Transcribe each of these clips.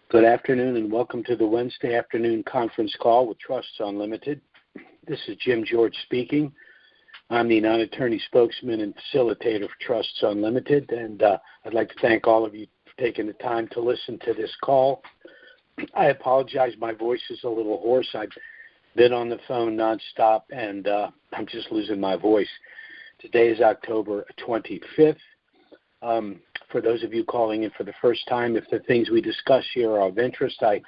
Good afternoon and welcome to the Wednesday afternoon conference call with Trusts Unlimited. This is Jim George speaking. I'm the non-attorney spokesman and facilitator for Trusts Unlimited, and I'd like to thank all of you for taking the time to listen to this call. I apologize, my voice is a little hoarse. I've been on the phone nonstop, and I'm just losing my voice. Today is October 25th. For those of you calling in for the first time, if the things we discuss here are of interest, I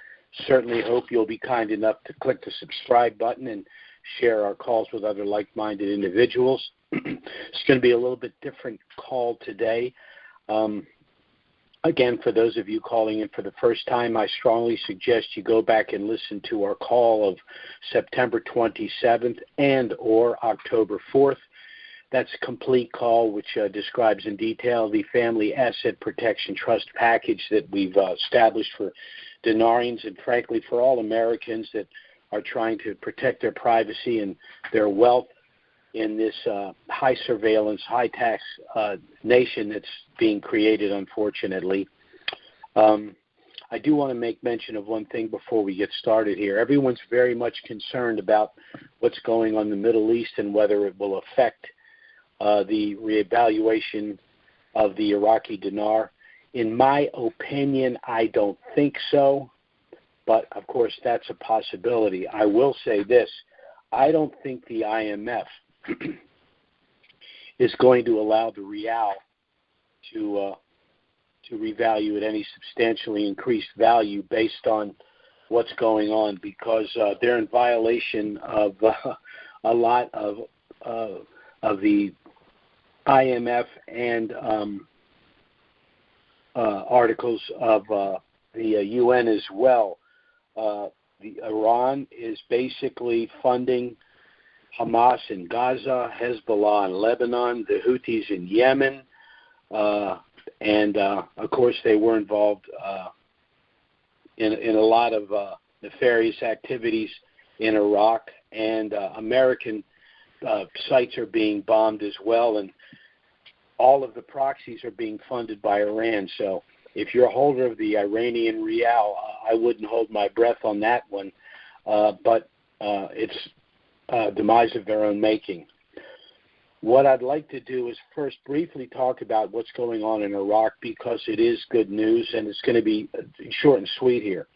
certainly hope you'll be kind enough to click the subscribe button and share our calls with other like-minded individuals. It's going to be a little bit different call today. Again, for those of you calling in for the first time, I strongly suggest you go back and listen to our call of September 27th and or October 4th. That's a complete call, which describes in detail the Family Asset Protection Trust package that we've established for denarians and, frankly, for all Americans that are trying to protect their privacy and their wealth in this high surveillance, high tax nation that's being created, unfortunately. I do want to make mention of one thing before we get started here. Everyone's very much concerned about what's going on in the Middle East and whether it will affect the reevaluation of the Iraqi dinar. In my opinion, I don't think so, but of course that's a possibility. I will say this, I don't think the IMF is going to allow the real to revalue at any substantially increased value based on what's going on, because they're in violation of a lot of the IMF and articles of the UN as well. Iran is basically funding Hamas in Gaza, Hezbollah in Lebanon, the Houthis in Yemen, and of course they were involved in a lot of nefarious activities in Iraq, and American sites are being bombed as well, and all of the proxies are being funded by Iran. So if you're a holder of the Iranian rial, I wouldn't hold my breath on that one, but it's demise of their own making. What I'd like to do is first briefly talk about what's going on in Iraq, because it is good news, and it's going to be short and sweet here.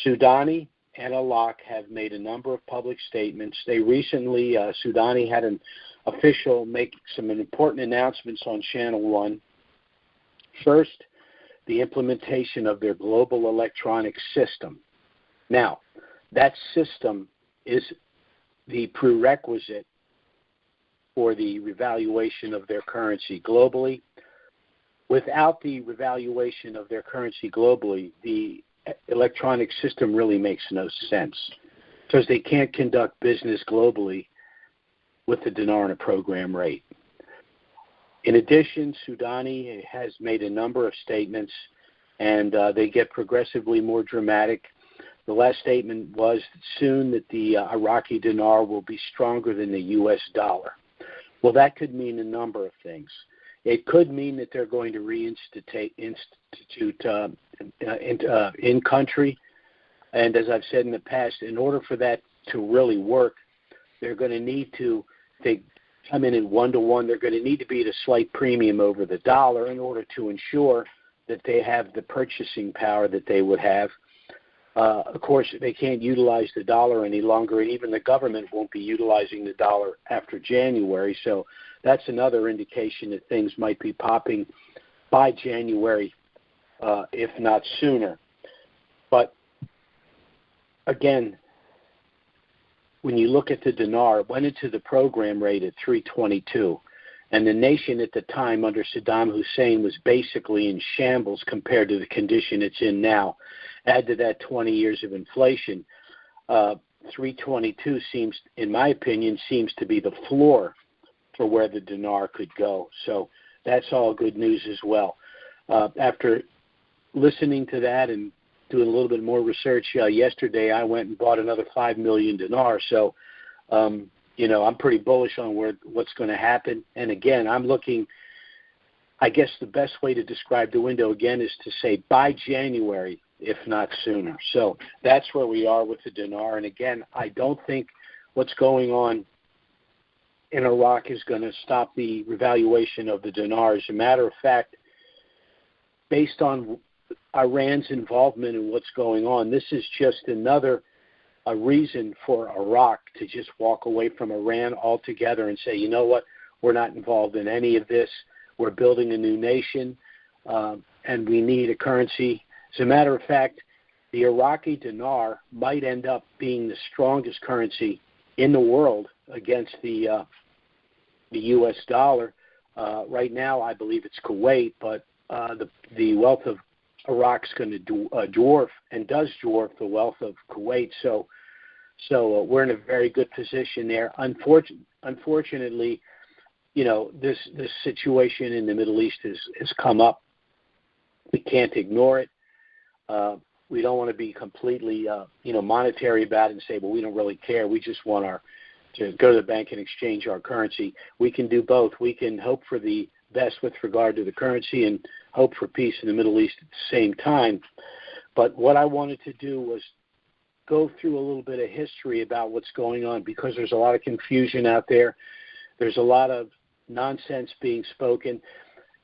Soudani and Alak have made a number of public statements. They recently, Soudani had an official make some important announcements on Channel 1. First, the implementation of their global electronic system. Now, that system is the prerequisite for the revaluation of their currency globally. Without the revaluation of their currency globally, the electronic system really makes no sense, because they can't conduct business globally with the dinar on a program rate. In addition, Soudani has made a number of statements, and they get progressively more dramatic. The last statement was soon that the Iraqi dinar will be stronger than the U.S. dollar. Well, that could mean a number of things. It could mean that they're going to reinstitute in country, and as I've said in the past, in order for that to really work, they're going to need to, if they come in 1-to-1, they're going to need to be at a slight premium over the dollar in order to ensure that they have the purchasing power that they would have. Of course, they can't utilize the dollar any longer, and even the government won't be utilizing the dollar after January. So that's another indication that things might be popping by January, if not sooner. But again, when you look at the dinar, it went into the program rate at 322. And the nation at the time under Saddam Hussein was basically in shambles compared to the condition it's in now. Add to that 20 years of inflation, 322 seems, in my opinion, seems to be the floor for where the dinar could go. So that's all good news as well. After listening to that and doing a little bit more research yesterday, I went and bought another 5 million dinars. So, I'm pretty bullish on what's going to happen. And again, I'm looking, I guess the best way to describe the window again is to say by January, if not sooner. So that's where we are with the dinar. And again, I don't think what's going on in Iraq is going to stop the revaluation of the dinar. As a matter of fact, based on Iran's involvement in what's going on, this is just another reason for Iraq to just walk away from Iran altogether and say, you know what, we're not involved in any of this. We're building a new nation, and we need a currency. As a matter of fact, the Iraqi dinar might end up being the strongest currency in the world against the U.S. dollar. Right now, I believe it's Kuwait, but the wealth of Iraq's going to dwarf and does dwarf the wealth of Kuwait. So we're in a very good position there. Unfortunately, you know, this situation in the Middle East has come up. We can't ignore it. We don't want to be completely, monetary about it and say, well, we don't really care. We just want to go to the bank and exchange our currency. We can do both. We can hope for the best with regard to the currency and hope for peace in the Middle East at the same time. But what I wanted to do was go through a little bit of history about what's going on, because there's a lot of confusion out there. There's a lot of nonsense being spoken.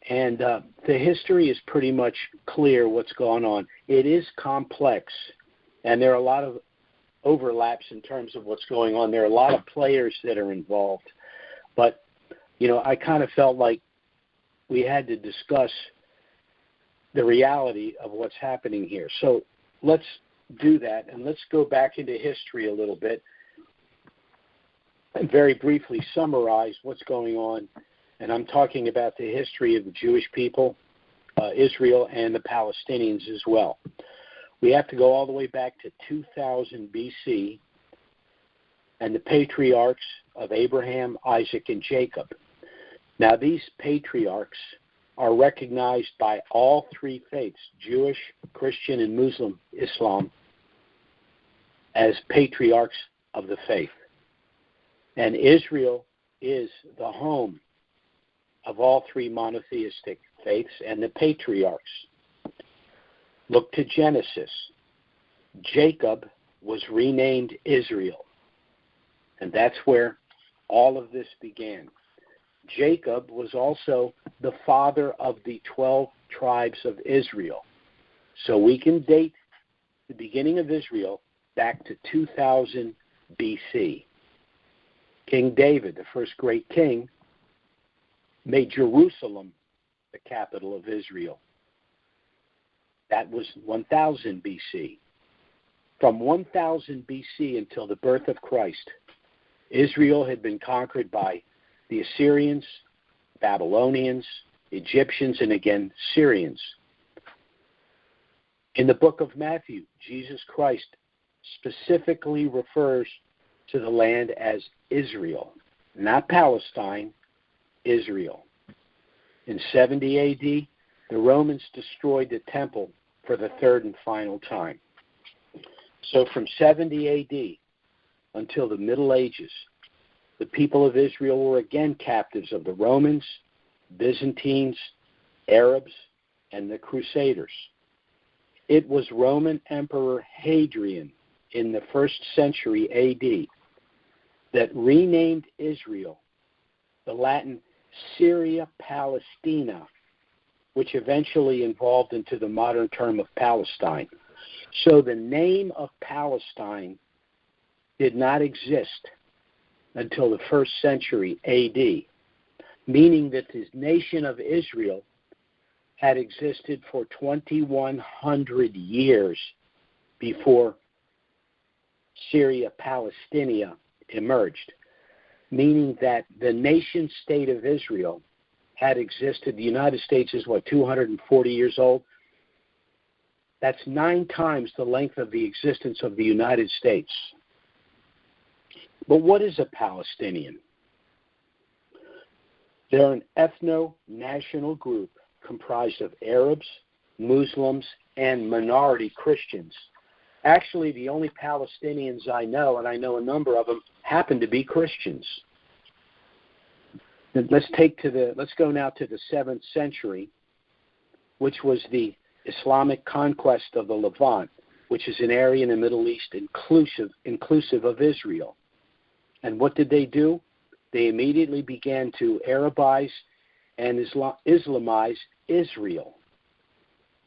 And the history is pretty much clear what's going on. It is complex, and there are a lot of overlaps in terms of what's going on. There are a lot of players that are involved. But, you know, I kind of felt like we had to discuss the reality of what's happening here. So let's do that, and let's go back into history a little bit and very briefly summarize what's going on. And I'm talking about the history of the Jewish people, Israel, and the Palestinians as well. We have to go all the way back to 2000 BC and the patriarchs of Abraham, Isaac, and Jacob. Now, these patriarchs are recognized by all three faiths, Jewish, Christian, and Muslim Islam, as patriarchs of the faith. And Israel is the home of all three monotheistic faiths and the patriarchs. Look to Genesis. Jacob was renamed Israel, and that's where all of this began. Jacob was also the father of the 12 tribes of Israel. So we can date the beginning of Israel back to 2000 BC. King David, the first great king, made Jerusalem the capital of Israel. That was 1000 BC. From 1000 BC until the birth of Christ, Israel had been conquered by the Assyrians, Babylonians, Egyptians, and again, Syrians. In the book of Matthew, Jesus Christ specifically refers to the land as Israel, not Palestine, Israel. In 70 AD, the Romans destroyed the temple for the third and final time. So from 70 AD until the Middle Ages, the people of Israel were again captives of the Romans, Byzantines, Arabs, and the Crusaders. It was Roman Emperor Hadrian in the 1st century AD that renamed Israel the Latin Syria Palestina, which eventually evolved into the modern term of Palestine. So the name of Palestine did not exist until the 1st century AD, meaning that the nation of Israel had existed for 2,100 years before Syria Palestina emerged, meaning that the nation-state of Israel had existed. The United States is, 240 years old? That's 9 times the length of the existence of the United States. But what is a Palestinian? They're an ethno-national group comprised of Arabs, Muslims, and minority Christians. Actually, the only Palestinians I know, and I know a number of them, happen to be Christians. Let's go now to the 7th century, which was the Islamic conquest of the Levant, which is an area in the Middle East inclusive of Israel. And what did they do? They immediately began to Arabize and Islamize Israel.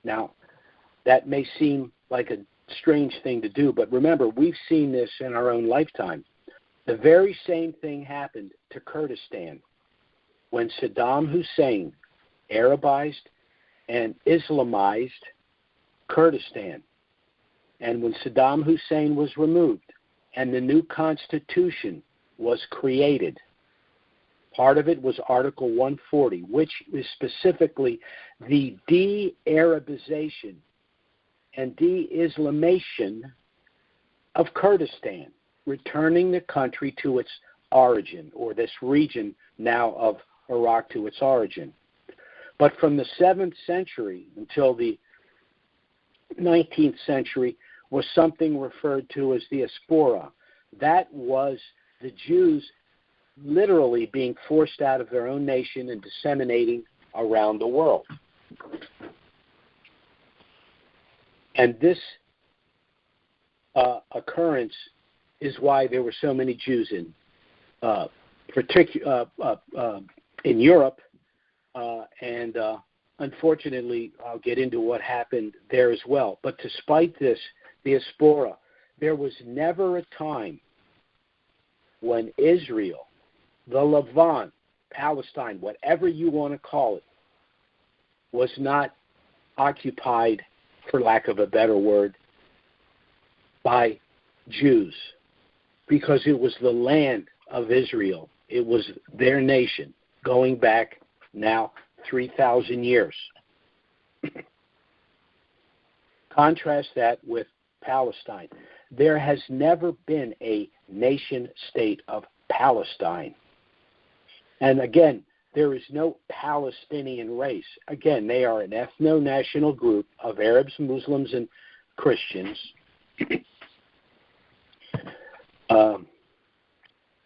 Now, that may seem like a strange thing to do, but remember, we've seen this in our own lifetime. The very same thing happened to Kurdistan when Saddam Hussein Arabized and Islamized Kurdistan. And when Saddam Hussein was removed and the new constitution was created, part of it was Article 140, which is specifically the de-Arabization and de-Islamation of Kurdistan, returning the country to its origin, or this region now of Iraq to its origin. But from the 7th century until the 19th century was something referred to as diaspora. That was the Jews literally being forced out of their own nation and disseminating around the world. And this occurrence is why there were so many Jews in Europe, and unfortunately, I'll get into what happened there as well. But despite this diaspora, there was never a time when Israel, the Levant, Palestine, whatever you want to call it, was not occupied, for lack of a better word, by Jews, because it was the land of Israel. It was their nation, going back now 3,000 years. Contrast that with Palestine. There has never been a nation-state of Palestine. And again, there is no Palestinian race. Again, they are an ethno-national group of Arabs, Muslims, and Christians.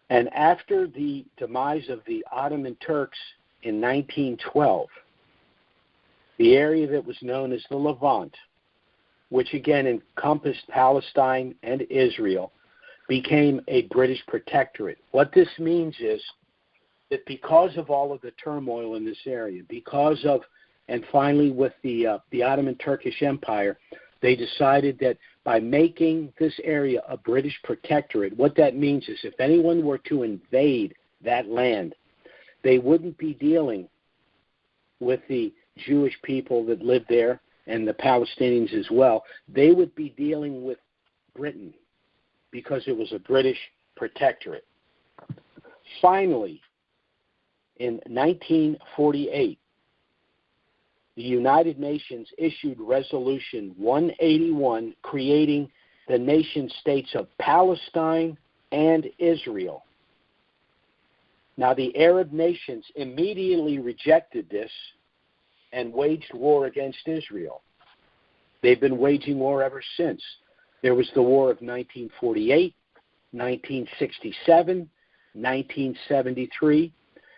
And after the demise of the Ottoman Turks in 1912, the area that was known as the Levant, which again encompassed Palestine and Israel, became a British protectorate. What this means is that because of all of the turmoil in this area, because of, and finally with the Ottoman Turkish Empire, they decided that by making this area a British protectorate, what that means is if anyone were to invade that land, they wouldn't be dealing with the Jewish people that lived there and the Palestinians as well. They would be dealing with Britain because it was a British protectorate. Finally, in 1948, the United Nations issued Resolution 181 creating the nation-states of Palestine and Israel. Now, the Arab nations immediately rejected this and waged war against Israel. They've been waging war ever since. There was the war of 1948, 1967, 1973,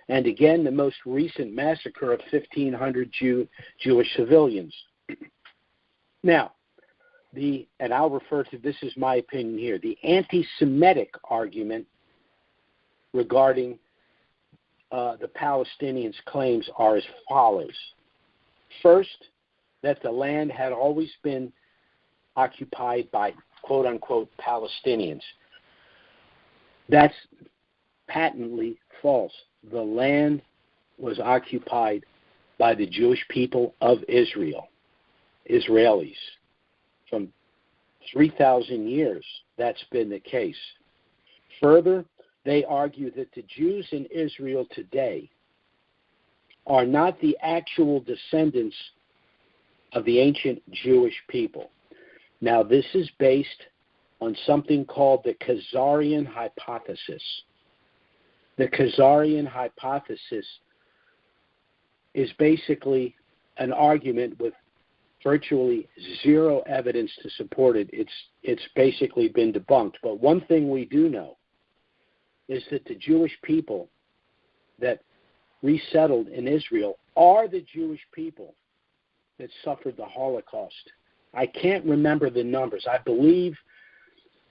and again, the most recent massacre of 1,500 Jewish civilians. Now, and I'll refer to this as my opinion here, the anti-Semitic argument regarding the Palestinians' claims are as follows. First, that the land had always been occupied by quote-unquote Palestinians. That's patently false. The land was occupied by the Jewish people of Israel, Israelis. From 3,000 years, that's been the case. Further, they argue that the Jews in Israel today are not the actual descendants of the ancient Jewish people. Now, this is based on something called the Khazarian hypothesis. The Khazarian hypothesis is basically an argument with virtually zero evidence to support it. It's basically been debunked. But one thing we do know is that the Jewish people that resettled in Israel are the Jewish people that suffered the Holocaust. I can't remember the numbers. I believe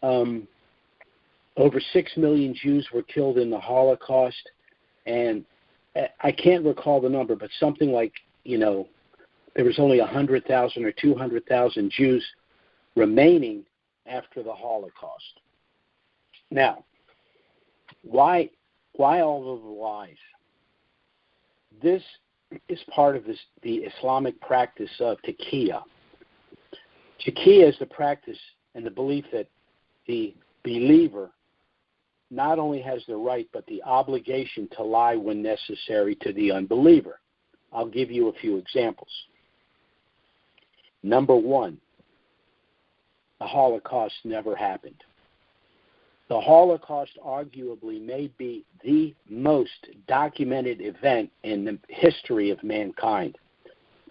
over 6 million Jews were killed in the Holocaust, and I can't recall the number, but something like, there was only 100,000 or 200,000 Jews remaining after the Holocaust. Now, why all of the lies? This is part of the Islamic practice of taqiyya. Taqiyya is the practice and the belief that the believer not only has the right but the obligation to lie when necessary to the unbeliever. I'll give you a few examples. Number one, the Holocaust never happened. The Holocaust arguably may be the most documented event in the history of mankind,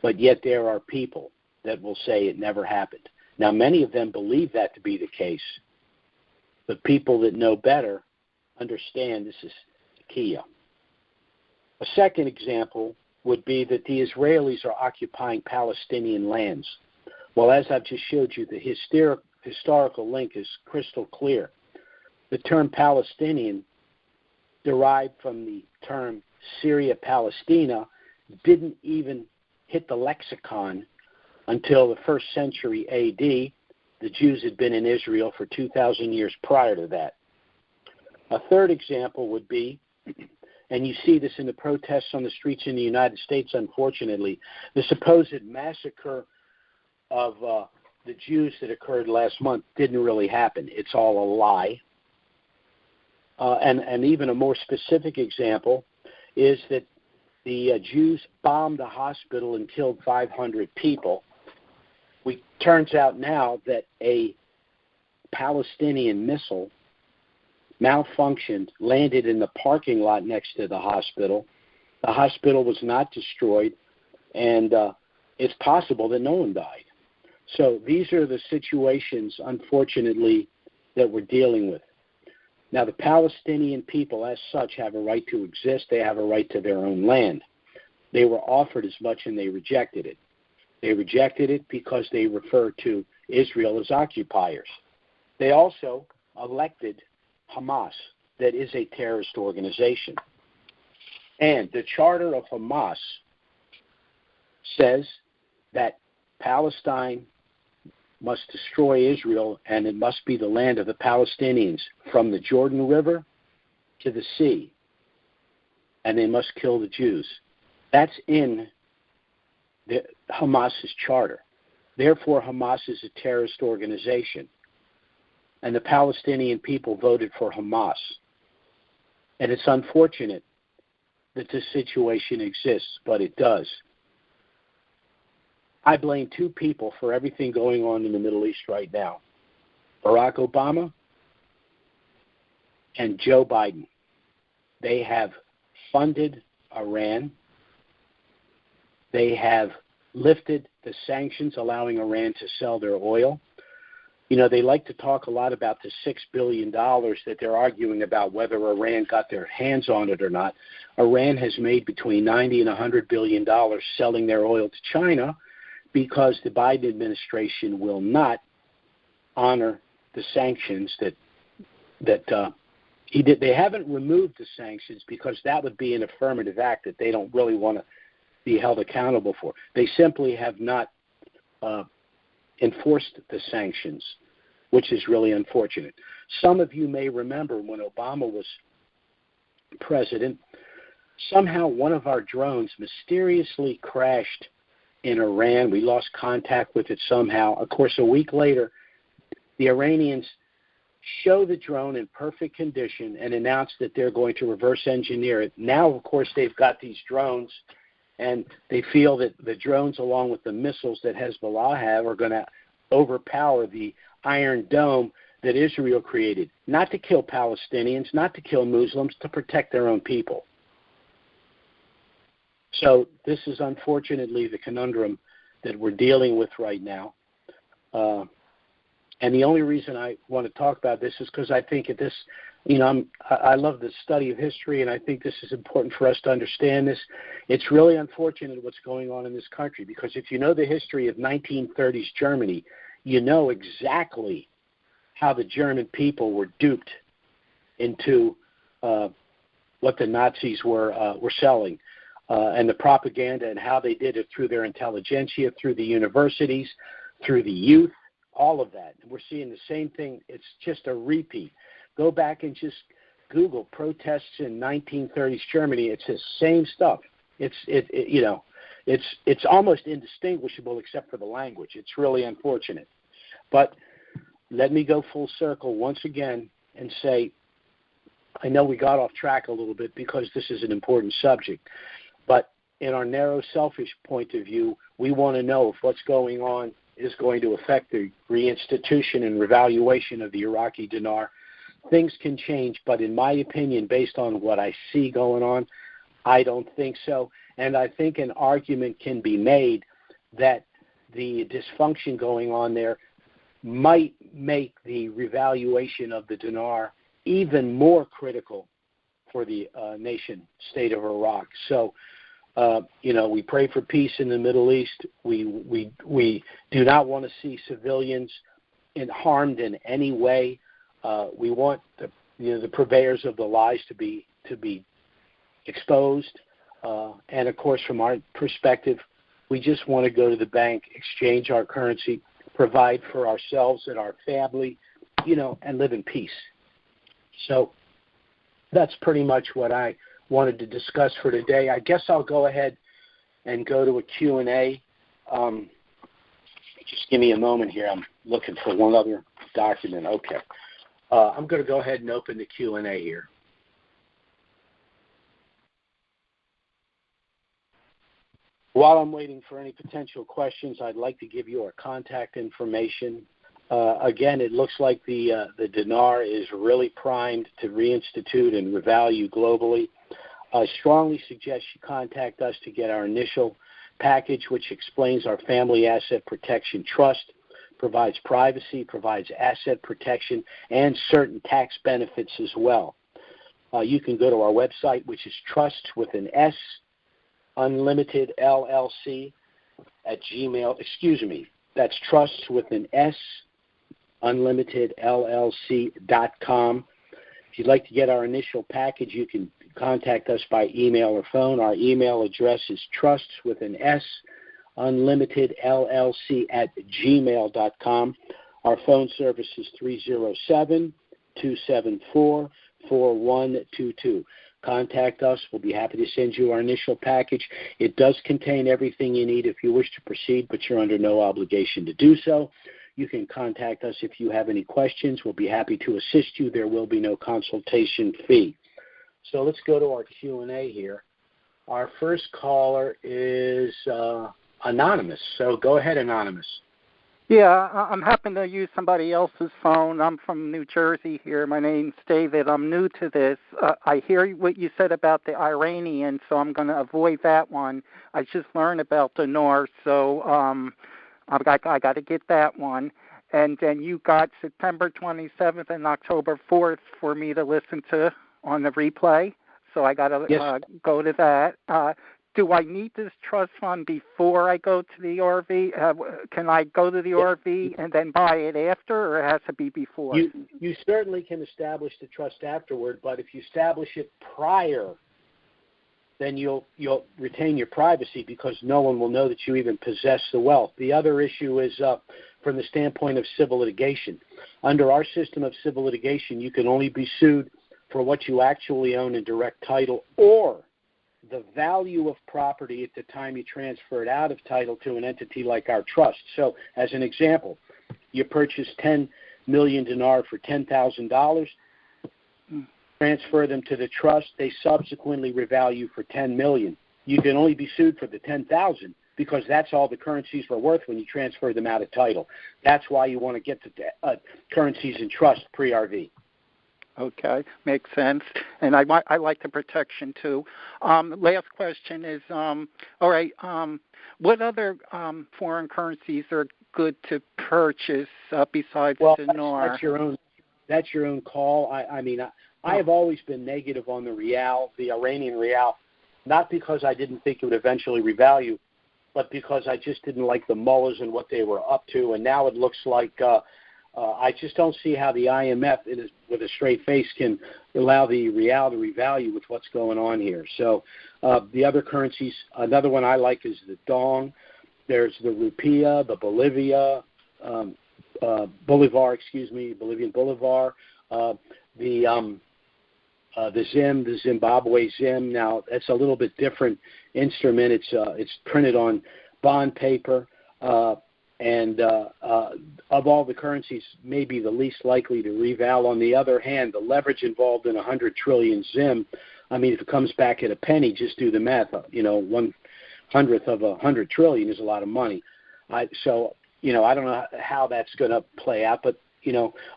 but yet there are people that will say it never happened. Now, many of them believe that to be the case, but people that know better understand this is taqiyya. A second example would be that the Israelis are occupying Palestinian lands. Well, as I've just showed you, the historical link is crystal clear. The term Palestinian, derived from the term Syria Palestina, didn't even hit the lexicon until the 1st century A.D. The Jews had been in Israel for 2,000 years prior to that. A third example would be, and you see this in the protests on the streets in the United States, unfortunately, the supposed massacre of the Jews that occurred last month didn't really happen. It's all a lie. And even a more specific example is that the Jews bombed a hospital and killed 500 people. Turns out now that a Palestinian missile malfunctioned, landed in the parking lot next to the hospital. The hospital was not destroyed, and it's possible that no one died. So these are the situations, unfortunately, that we're dealing with. Now, the Palestinian people, as such, have a right to exist. They have a right to their own land. They were offered as much, and they rejected it. They rejected it because they refer to Israel as occupiers. They also elected Hamas, that is a terrorist organization. And the charter of Hamas says that Palestine must destroy Israel, and it must be the land of the Palestinians from the Jordan River to the sea, and they must kill the Jews. That's in Hamas's charter. Therefore, Hamas is a terrorist organization, and the Palestinian people voted for Hamas. And it's unfortunate that this situation exists, but it does. I blame two people for everything going on in the Middle East right now: Barack Obama and Joe Biden. They have funded Iran. They have lifted the sanctions, allowing Iran to sell their oil. You know, they like to talk a lot about the $6 billion that they're arguing about whether Iran got their hands on it or not. Iran has made between $90 and $100 billion selling their oil to China, because the Biden administration will not honor the sanctions that he did. They haven't removed the sanctions because that would be an affirmative act that they don't really want to be held accountable for. They simply have not enforced the sanctions, which is really unfortunate. Some of you may remember when Obama was president, somehow one of our drones mysteriously crashed in Iran. We lost contact with it somehow. Of course, a week later, the Iranians show the drone in perfect condition and announce that they're going to reverse engineer it. Now, of course, they've got these drones, and they feel that the drones, along with the missiles that Hezbollah have, are going to overpower the Iron Dome that Israel created, not to kill Palestinians, not to kill Muslims, to protect their own people. So this is unfortunately the conundrum that we're dealing with right now. And the only reason I want to talk about this is because I think I love the study of history, and I think this is important for us to understand this. It's really unfortunate what's going on in this country, because if you know the history of 1930s Germany, you know exactly how the German people were duped into what the Nazis were selling, and the propaganda, and how they did it through their intelligentsia, through the universities, through the youth, all of that. And we're seeing the same thing. It's just a repeat. Go back and just Google protests in 1930s Germany. It's the same stuff. It's almost indistinguishable except for the language. It's really unfortunate. But let me go full circle once again and say, I know we got off track a little bit because this is an important subject, but in our narrow, selfish point of view, we want to know if what's going on is going to affect the reinstitution and revaluation of the Iraqi dinar. Things can change, but in my opinion, based on what I see going on, I don't think so. And I think an argument can be made that the dysfunction going on there might make the revaluation of the dinar even more critical for the nation state of Iraq. So, we pray for peace in the Middle East. We do not want to see civilians harmed in any way. We want the purveyors of the lies to be exposed, and of course, from our perspective, we just want to go to the bank, exchange our currency, provide for ourselves and our family, and live in peace. So that's pretty much what I wanted to discuss for today. I guess I'll go ahead and go to a Q&A. Just give me a moment here. I'm looking for one other document. Okay. I'm going to go ahead and open the Q&A here. While I'm waiting for any potential questions, I'd like to give you our contact information. Again, it looks like the dinar is really primed to reinstitute and revalue globally. I strongly suggest you contact us to get our initial package, which explains our family asset protection trust, provides privacy, provides asset protection, and certain tax benefits as well. You can go to our website, which is Trusts with an S, Unlimited LLC at Gmail. Excuse me, that's Trusts with an S, UnlimitedLLC.com. If you'd like to get our initial package, you can contact us by email or phone. Our email address is Trusts with an S, UnlimitedLLC at gmail.com. Our phone service is 307-274-4122. Contact us. We'll be happy to send you our initial package. It does contain everything you need if you wish to proceed, but you're under no obligation to do so. You can contact us if you have any questions. We'll be happy to assist you. There will be no consultation fee. So let's go to our Q&A here. Our first caller is Anonymous. So go ahead, Anonymous. Yeah, I'm happy to use somebody else's phone. I'm from New Jersey here. My name's David. I'm new to this. I hear what you said about the Iranian, so I'm going to avoid that one. I just learned about the North, so I got to get that one. And then you got September 27th and October 4th for me to listen to on the replay, so I got to go to that. Do I need this trust fund before I go to the RV? Can I go to the RV and then buy it after, or it has to be before? You certainly can establish the trust afterward, but if you establish it prior, then you'll retain your privacy because no one will know that you even possess the wealth. The other issue is from the standpoint of civil litigation. Under our system of civil litigation, you can only be sued for what you actually own in direct title or the value of property at the time you transfer it out of title to an entity like our trust. So, as an example, you purchase 10 million dinar for $10,000, transfer them to the trust, they subsequently revalue for 10 million. You can only be sued for the 10,000 because that's all the currencies were worth when you transfer them out of title. That's why you want to get the currencies in trust pre-RV. Okay, makes sense. And I like the protection too. Last question is, all right, what other foreign currencies are good to purchase besides dinar? That's your own call. I mean, I have always been negative on the real, the Iranian real, not because I didn't think it would eventually revalue, but because I just didn't like the mullahs and what they were up to. And now it looks like I just don't see how the IMF, with a straight face, can allow the real to revalue with what's going on here. So the other currencies, another one I like is the dong. There's the rupiah, the Bolivian bolivar, the zim, the Zimbabwe zim. Now that's a little bit different instrument. It's printed on bond paper, and of all the currencies, maybe the least likely to reval. On the other hand, the leverage involved in 100 trillion zim. I mean, if it comes back at a penny, just do the math. 1/100th of 100 trillion is a lot of money. I don't know how that's going to play out, but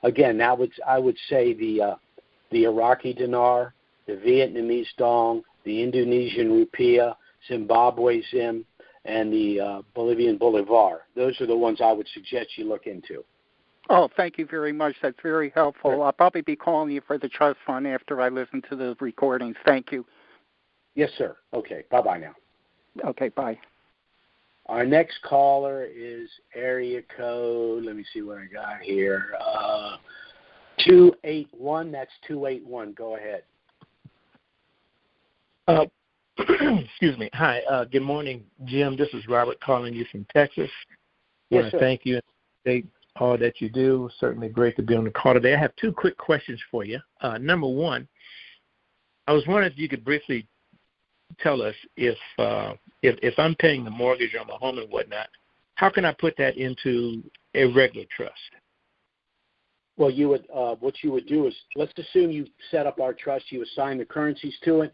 again, I would say the Iraqi dinar, the Vietnamese dong, the Indonesian rupiah, Zimbabwe zim, and the Bolivian bolivar. Those are the ones I would suggest you look into. Oh, thank you very much. That's very helpful. Sure. I'll probably be calling you for the trust fund after I listen to the recordings. Thank you. Yes, sir. Okay. Bye-bye now. Okay, bye. Our next caller is area code, let me see what I got here, 281. That's 281. Go ahead. Excuse me. Hi. Good morning, Jim. This is Robert calling you from Texas. I want to thank you and thank all that you do. Certainly great to be on the call today. I have two quick questions for you. Number one, I was wondering if you could briefly tell us if I'm paying the mortgage on my home and whatnot, how can I put that into a regular trust? Well, you would what you would do is, let's assume you set up our trust, you assign the currencies to it,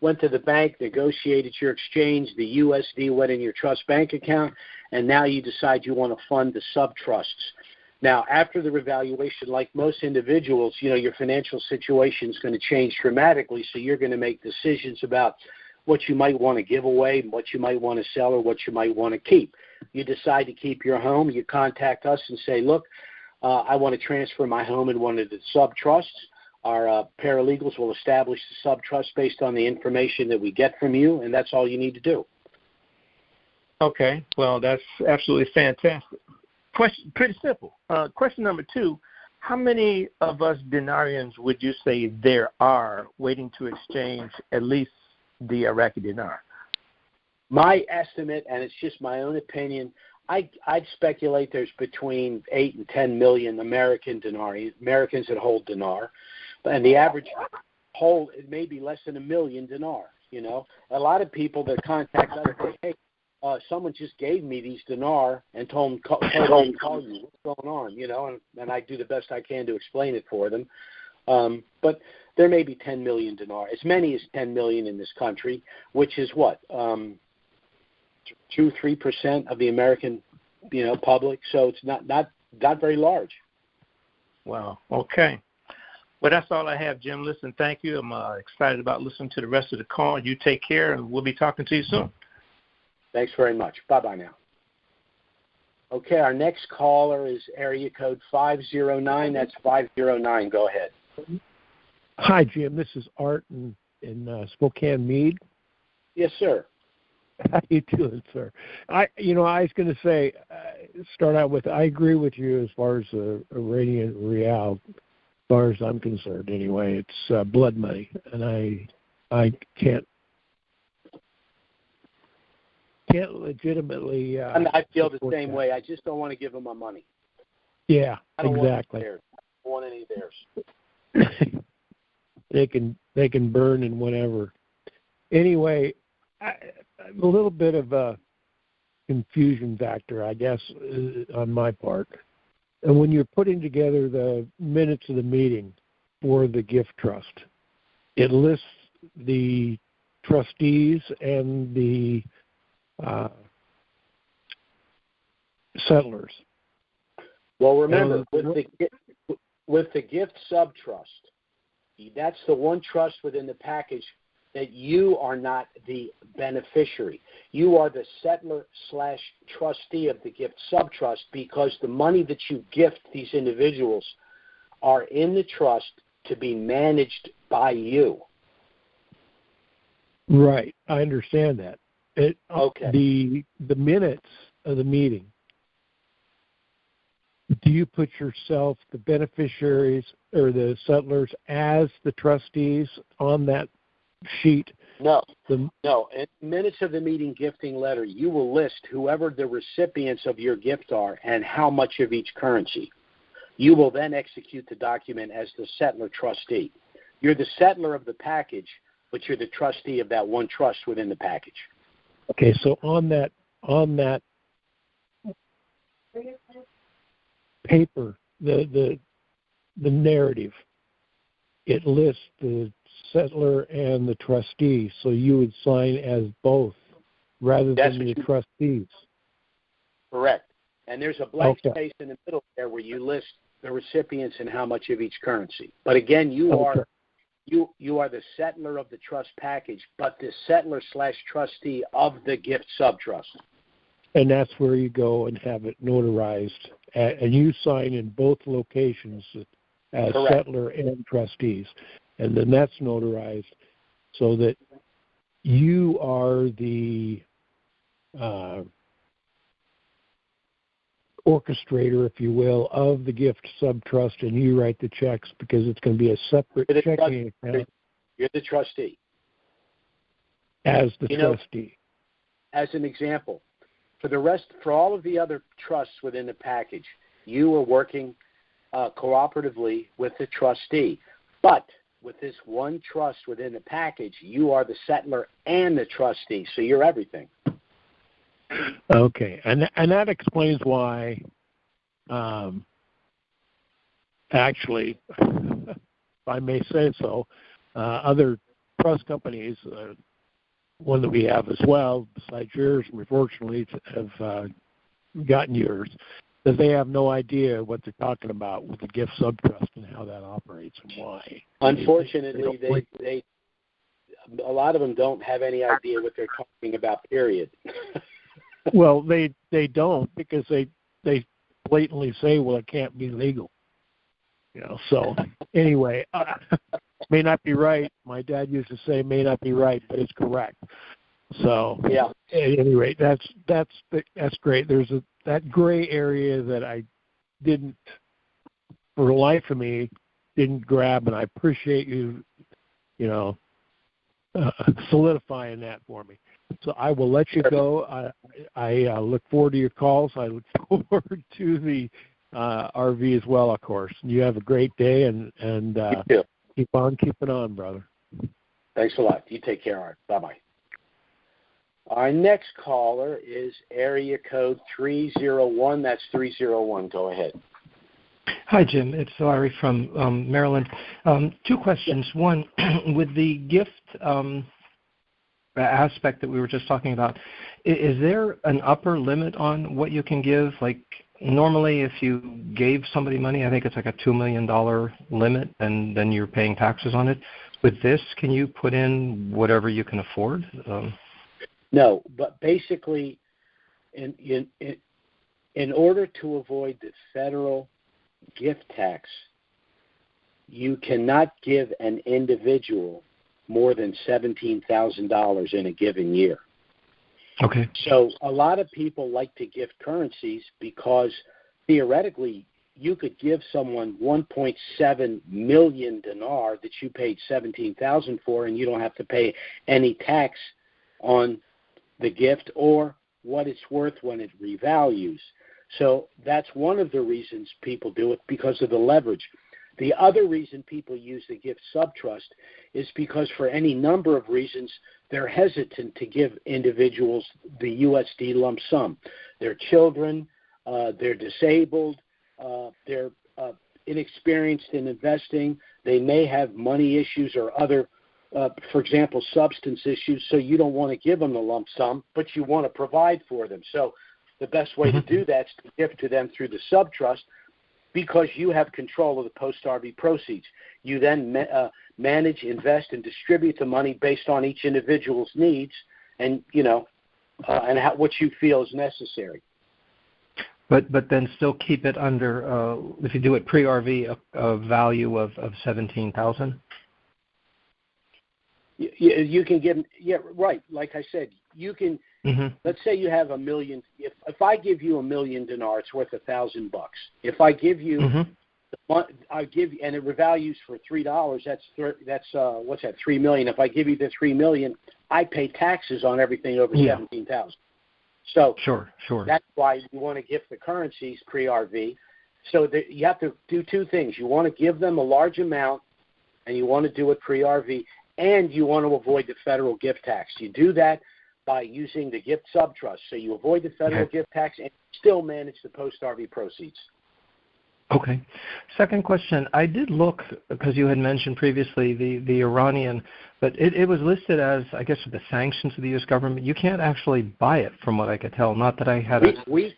went to the bank, negotiated your exchange, the USD went in your trust bank account, and now you decide you want to fund the sub-trusts. Now, after the revaluation, like most individuals, your financial situation is going to change dramatically, so you're going to make decisions about what you might want to give away, what you might want to sell, or what you might want to keep. You decide to keep your home, you contact us and say, look, I want to transfer my home in one of the sub-trusts. Our paralegals will establish the sub-trust based on the information that we get from you, and that's all you need to do. Okay. Well, that's absolutely fantastic. Question, pretty simple. Question number two, how many of us dinarians would you say there are waiting to exchange at least the Iraqi dinar? My estimate, and it's just my own opinion, I'd speculate there's between 8 and 10 million Americans that hold dinar, and the average hold, it may be less than 1 million dinar. A lot of people that contact us say, hey, someone just gave me these dinar and told them to call you. What's going on? And I do the best I can to explain it for them. But there may be 10 million dinar, as many as 10 million in this country, which is what, 2-3% of the American, public. So it's not very large. Wow. Okay. Well, that's all I have, Jim. Listen, thank you. I'm excited about listening to the rest of the call. You take care, and we'll be talking to you soon. Thanks very much. Bye-bye now. Okay, our next caller is area code 509. That's 509. Go ahead. Hi, Jim. This is Art in Spokane Mead. Yes, sir. How you doing, sir? I was going to say, start out with, I agree with you as far as the Iranian real, as far as I'm concerned. Anyway, it's blood money, and I can't legitimately. I feel the same way. I just don't want to give them my money. Yeah, I don't exactly. Want any of theirs. They can burn and whatever. Anyway, a little bit of a confusion factor, I guess, on my part. And when you're putting together the minutes of the meeting for the gift trust, it lists the trustees and the settlers. Well, remember, with the gift sub-trust, that's the one trust within the package that you are not the beneficiary. You are the settler/trustee of the gift sub-trust, because the money that you gift these individuals are in the trust to be managed by you. Right. I understand that. Okay. The minutes of the meeting, do you put yourself, the beneficiaries or the settlers, as the trustees on that sheet? No. No. In minutes of the meeting gifting letter, you will list whoever the recipients of your gift are and how much of each currency. You will then execute the document as the settler trustee. You're the settler of the package, but you're the trustee of that one trust within the package. Okay, so on that paper, the narrative, it lists the settler and the trustee, so you would sign as both rather than the trustees. Correct. And there's a blank space in the middle there where you list the recipients and how much of each currency. But again, you are the settler of the trust package, but the settler/trustee of the gift subtrust. And that's where you go and have it notarized, and you sign in both locations as Correct. Settler and trustees, and then that's notarized so that you are the orchestrator, if you will, of the gift subtrust, and you write the checks because it's going to be a separate checking account. You're the trustee. As the trustee. As an example, for all of the other trusts within the package, you are working cooperatively with the trustee. But with this one trust within the package, you are the settler and the trustee, so you're everything. Okay, and that explains why, actually, if I may say so, other trust companies, one that we have as well, besides yours, we fortunately have gotten yours, that they have no idea what they're talking about with the gift subtrust and how that operates and why. Unfortunately, they a lot of them don't have any idea what they're talking about, period. Well, they don't, because they blatantly say, well, it can't be legal. So anyway, may not be right. My dad used to say may not be right, but it's correct. So yeah. At any rate, that's great. There's that gray area that I didn't, for the life of me, didn't grab, and I appreciate you, solidifying that for me. So I will let you go. I look forward to your calls. I look forward to the RV as well, of course. You have a great day, and keep on keeping on, brother. Thanks a lot. You take care, Art. Bye-bye. Our next caller is area code 301. That's 301. Go ahead. Hi, Jim. It's Larry from Maryland. Two questions. One, with the gift aspect that we were just talking about, is there an upper limit on what you can give? Like normally if you gave somebody money, I think it's like a $2 million limit, and then you're paying taxes on it. With this, can you put in whatever you can afford? No, but basically in order to avoid the federal gift tax, you cannot give an individual more than $17,000 in a given year. Okay. So a lot of people like to gift currencies because theoretically you could give someone 1.7 million dinar that you paid $17,000 for, and you don't have to pay any tax on the gift or what it's worth when it revalues. So that's one of the reasons people do it, because of the leverage. The other reason people use the gift subtrust is because for any number of reasons, they're hesitant to give individuals the USD lump sum. They're children, they're disabled, they're inexperienced in investing, they may have money issues or other, for example, substance issues, so you don't want to give them the lump sum, but you want to provide for them. So the best way to do that is to give to them through the subtrust, because you have control of the post-RV proceeds. You then manage, invest, and distribute the money based on each individual's needs and, and what you feel is necessary. But then still keep it under, if you do it pre-RV, a value of $17,000? You can give, right. Like I said, you can, let's say you have $1 million. If I give you $1 million dinars, it's worth $1,000. If I give you, I give, and it revalues for $3, that's what's that, $3 million. If I give you the $3 million, I pay taxes on everything over $17,000. So sure. That's why you want to gift the currencies pre-RV. So that you have to do two things. You want to give them a large amount, and you want to do it pre-RV, and you want to avoid the federal gift tax. You do that by using the gift subtrust. So you avoid the federal gift tax and still manage the post-RV proceeds. Okay. Second question. I did look, because you had mentioned previously the Iranian, but it was listed as, I guess, the sanctions of the U.S. government. You can't actually buy it, from what I could tell. Not that I had We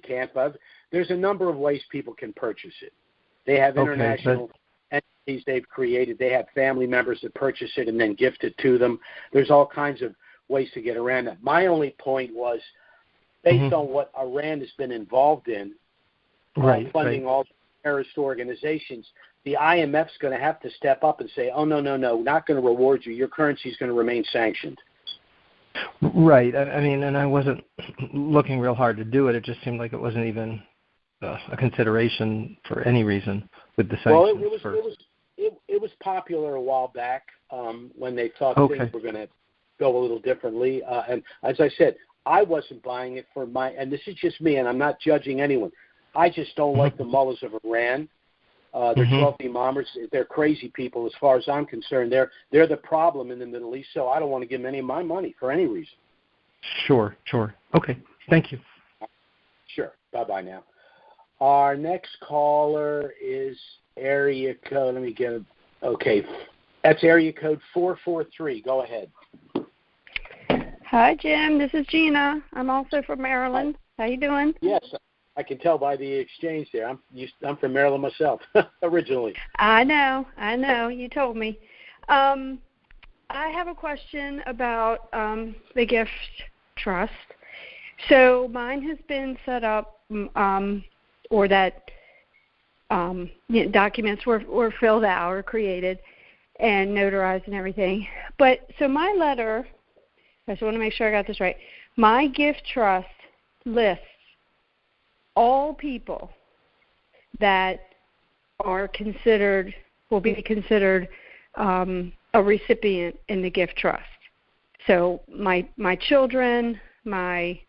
can't. But there's a number of ways people can purchase it. They have international entities they've created. They have family members that purchase it and then gift it to them. There's all kinds of ways to get around that. My only point was, based on what Iran has been involved in, funding all terrorist organizations, the IMF's going to have to step up and say, oh, no, not going to reward you. Your currency is going to remain sanctioned. Right. I mean, and I wasn't looking real hard to do it. It just seemed like it wasn't even a consideration for any reason with the sanctions. Well, it was popular a while back when they thought things were going to go a little differently. And as I said, I wasn't buying it for and this is just me, and I'm not judging anyone. I just don't like the mullahs of Iran. They're 12 imams. They're crazy people as far as I'm concerned. They're the problem in the Middle East, so I don't want to give them any of my money for any reason. Sure. Okay. Thank you. Sure. Bye-bye now. Our next caller is area code. Let me get it. Okay. That's area code 443. Go ahead. Hi, Jim. This is Gina. I'm also from Maryland. How you doing? Yes. I can tell by the exchange there. I'm from Maryland myself, originally. I know. You told me. I have a question about the gift trust. So mine has been set up, or that documents were filled out or created and notarized and everything. But so my letter, I just want to make sure I got this right. My gift trust lists all people that will be considered a recipient in the gift trust. So my children, my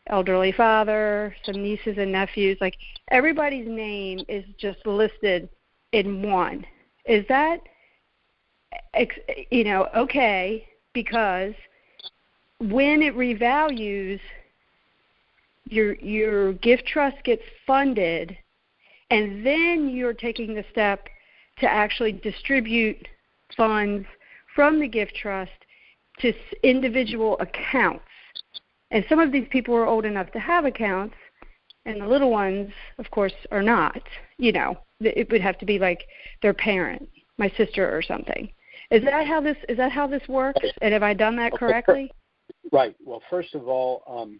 elderly father, some nieces and nephews, like everybody's name is just listed in one. Is that, okay, because when it revalues, your gift trust gets funded, and then you're taking the step to actually distribute funds from the gift trust to individual accounts. And some of these people are old enough to have accounts, and the little ones, of course, are not. It would have to be like their parent, my sister or something. Is that how this works? And have I done that correctly? Right. Well, first of all,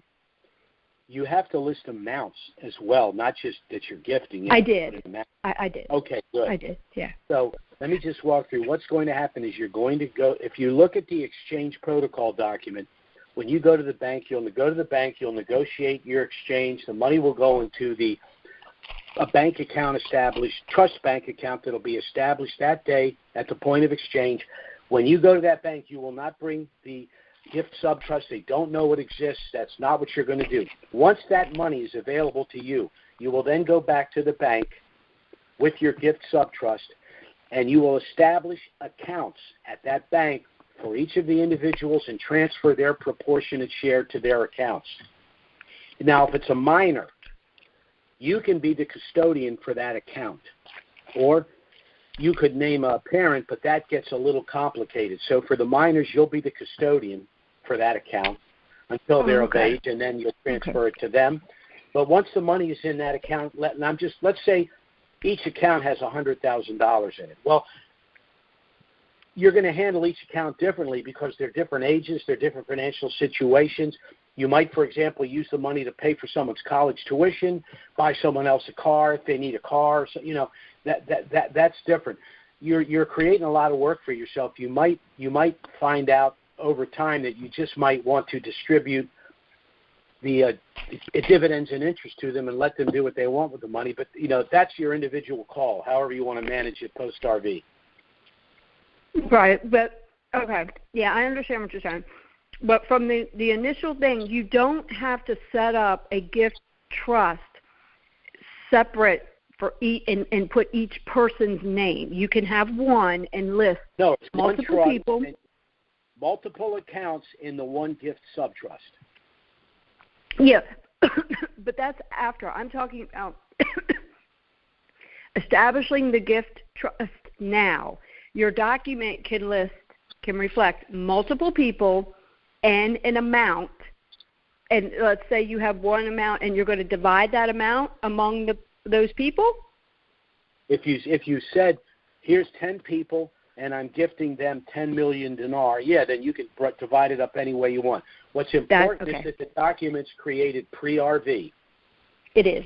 you have to list amounts as well, not just that you're gifting. I did. I did. Okay, good. I did, yeah. So let me just walk through. What's going to happen is you're going to go, if you look at the exchange protocol document, when you go to the bank, you'll negotiate your exchange. The money will go into a bank account established, trust bank account that will be established that day at the point of exchange. When you go to that bank, you will not bring the gift subtrust. They don't know it exists. That's not what you're going to do. Once that money is available to you, you will then go back to the bank with your gift subtrust, and you will establish accounts at that bank for each of the individuals and transfer their proportionate share to their accounts. Now, if it's a minor, you can be the custodian for that account, or you could name a parent, but that gets a little complicated. So for the minors, you'll be the custodian for that account until they're of age, and then you'll transfer it to them. But once the money is in that account, let's say each account has $100,000 in it. Well, you're going to handle each account differently because they're different ages, they're different financial situations. You might, for example, use the money to pay for someone's college tuition, buy someone else a car if they need a car. So, that's different. You're creating a lot of work for yourself. You might find out over time that you just might want to distribute the dividends and interest to them and let them do what they want with the money. But that's your individual call. However you want to manage it post RV. Right, but okay, yeah, I understand what you're saying. But from the initial thing, you don't have to set up a gift trust separate for and put each person's name. You can have one and list multiple people. Multiple accounts in the one gift subtrust. Yeah, but that's after. I'm talking about establishing the gift trust now. Your document can reflect multiple people and an amount. And let's say you have one amount and you're going to divide that amount among those people? If you said, here's 10 people and I'm gifting them 10 million dinar, then you can divide it up any way you want. What's important is that the document's created pre-RV. It is.